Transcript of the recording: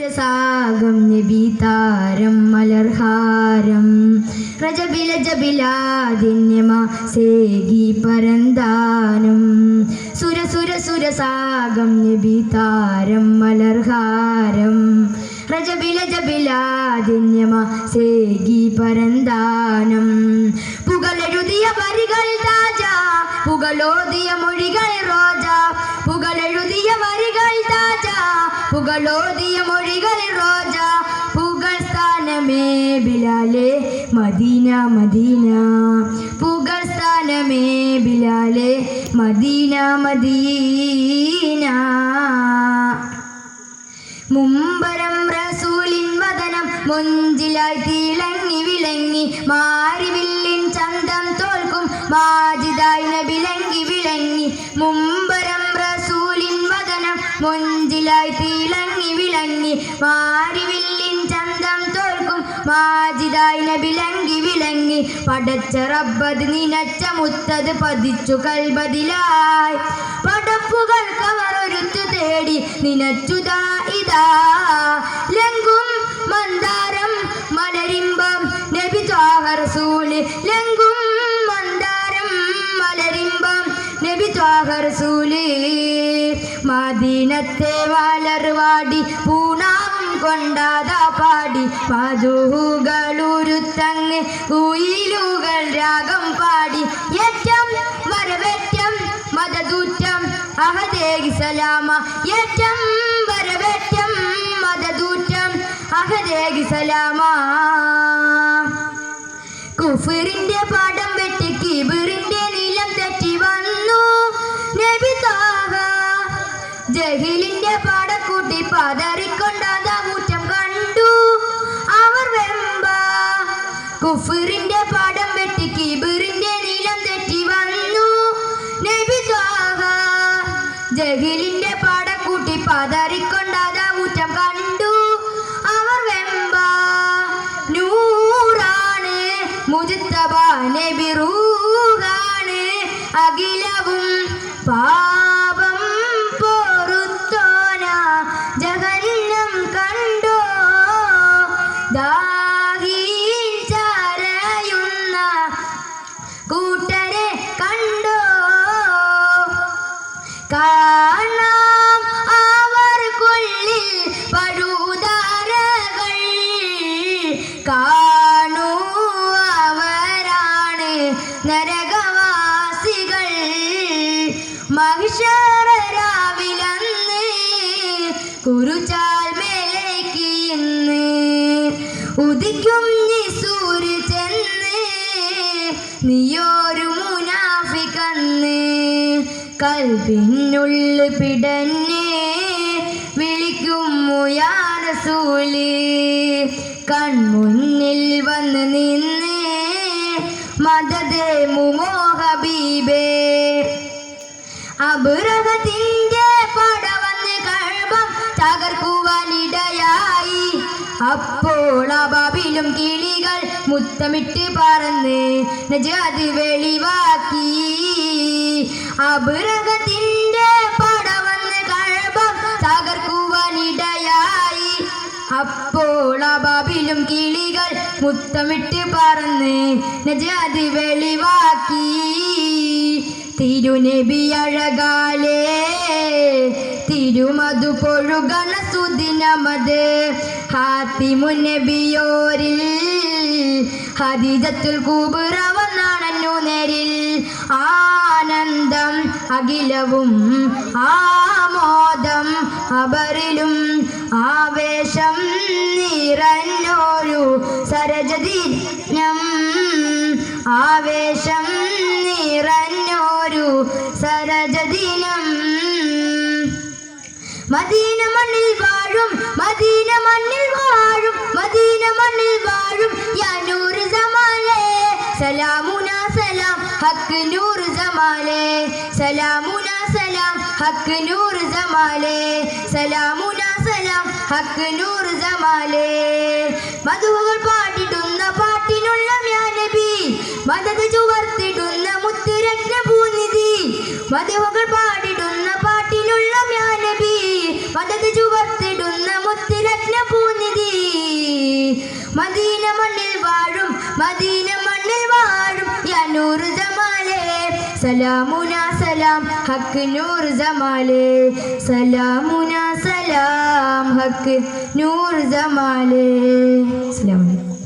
സുരസാഗം നബി താരം മലർഹാരം രജബിലജബിലാദിന്യമാ സേകി പരന്താനം സുരസാഗം നബി താരം മലർഹാരം രജബിലജബിലാദിന്യമാ സേകി പരന്താനം പുകളെഴുതിയ വരികൾ താജ പുകളോതിയ മൊഴികൾ റോജ പുകളെഴുതിയ വരികൾ താജ പുകളോതിയ മൊഴികൾ റോജ പുകൾ സ്ഥാനമേ ബിലാലെ മദീന മദീന പുകൾ സ്ഥാനമേ ബിലാലെ മദീന മദീന മുമ്പരം റസൂലിൻ വദനം മുഞ്ചിലായി തിളങ്ങി വിളങ്ങി മാരിവില്ലിൻ ചന്തം തോൽക്കും മാജിദായി നബി വിളങ്ങി വിളങ്ങി മുമ്പരം റസൂലിൻ വദനം മുഞ്ചിലായി തിളങ്ങി വിളങ്ങി മാരിവില്ലിൻ ചന്തം തോൽക്കും മാജിദായി നബി വിളങ്ങി വിളങ്ങി പടച്ച റബ്ബത് നിനച്ച മുത്തത് പതിച്ചു കൽബതിലായി പടപ്പുകൾ കവറൊരുത്തു തേടി നിനച്ചുതാ ഇതാ ലംഘും മന്ദാരം മലരിമ്പം നബി ത്വാഹ റസൂല് ലംഘും മന്ദാരം മലരിമ്പം നബി ത്വാഹ റസൂല് മദീനത്തെ വാലർവാടി പൂണാവും കൊണ്ടാതാ പാടി മധുകളുരുത്തങ്ങ് കുയിലുകൾ രാഗം പാടി ഏറ്റം വരവേറ്റം മദദൂറ്റം അഹദേഹി സലാമ ഏറ്റം വരവേറ്റം മദദൂറ്റം അഹദേഹി സലാമ കുഫറിന്റെ പാടം വെട്ടി കിബിറിന്റെ നീലം തെറ്റി വന്നു നബി ത്വാഹ ജഹീലിന്റെ പാടക്കൂട്ടി പതറിക്കൊണ്ടാതാ കൂറ്റം കണ്ടു അവർ വെമ്പ കുഫറിന്റെ പാടം വെട്ടി കിബിറിന്റെ നീലം തെറ്റി വന്നു നബി ത്വാഹ ജഹീലിന്റെ പാടക്കൂട്ടി പതറിക്കൊണ്ടാതാ കൂറ്റം കണ്ടു അവർ വെമ്പ നൂറാണ് മുജ്തബ നബി റൂഹാണ് അഖിലവും പാപം പൊറുത്തോന ജഹന്നം കണ്ടോ ദാഹിച്ചരയുന്ന കൂട്ടരെ കണ്ടോ കാണാം അവർക്കുള്ളിൽ പഴുതാരകൾ കാണൂ അവരാണ് നരകവാസികൾ മഹിഷറാവിലന്ന് കുരുചാൽ മേലേക്ക് ഇന്ന് ഉദിക്കും നീ സൂര്യ ചെന്ന് നീയൊരു മുനാഫികന്ന് കൽബിനുള്ളിൽ പിടന്നെ വിളിക്കുമോ യാ റസൂല് കൺമുന്നിൽ വന്ന് നിന്ന് മദദേ മുമോ ഹബീബേ അബ്രഹത്തിന്റെ പട വന്ന് കഅബം തകർക്കുവാനിടയായി അപ്പോൾ അബാബിലും കിളികൾ മുത്തമിട്ട് പറന്ന് നജാദ് വെളിവാക്കി അബ്രഹത്തിന്റെ പട വന്ന് കഅബം തകർക്കുവാനിടയായി അപ്പോൾ അബാബിലും കിളികൾ മുത്തമിട്ട് പറന്ന് നജാദ് വെളിവാക്കി തിരുനബി അഴകാലേ തിരുമധു പൊഴുകണ സുദിനമത് ഹാത്തിമുൻ നബിയോരിൽ ഹദീജത്തുൽ കുബ്ര വന്നാണന്നു നേരിൽ ആനന്ദം അഖിലവും ആമോദം അബറിലും ആവേശം നിറഞ്ഞോരു സരജദിനം ആവേശം നിറഞ്ഞോരു സരജദിനം മദീന മണ്ണിൽ വാഴും മദീന മണ്ണിൽ വാഴും മദീന മണ്ണിൽ വാഴും യാ നൂർ ജമാലേ സലാമുന സലാം ഹക്ക് നൂർ ജമാലേ സലാമുന സലാം ഹക്ക് നൂർ ജമാലേ സലാമുന സലാം ഹക്ക് നൂർ ജമാലേ മധുകൾ പാടിടുന്ന പാട്ടിനുള്ള യാ നബി മദദ് ചുവർത്തിടുന്ന മുത്തുരത്ന പൂനിധി മധുകൾ പാടിടുന്ന പാട്ടിനുള്ള യാ നബി മദദ് ചുവർത്തിടുന്ന മുത്തുരത്ന മദീന മണ്ണിൽ വാഴും മദീന മണ്ണിൽ വാഴും യാ നൂർ ജമാലേ സലാമുനാ സലാം ഹക്ക് നൂർ ജമാലേ സലാമുനാ സലാം ഹക്ക് നൂർ ജമാലേ. അസ്സലാമു അലൈക്കും.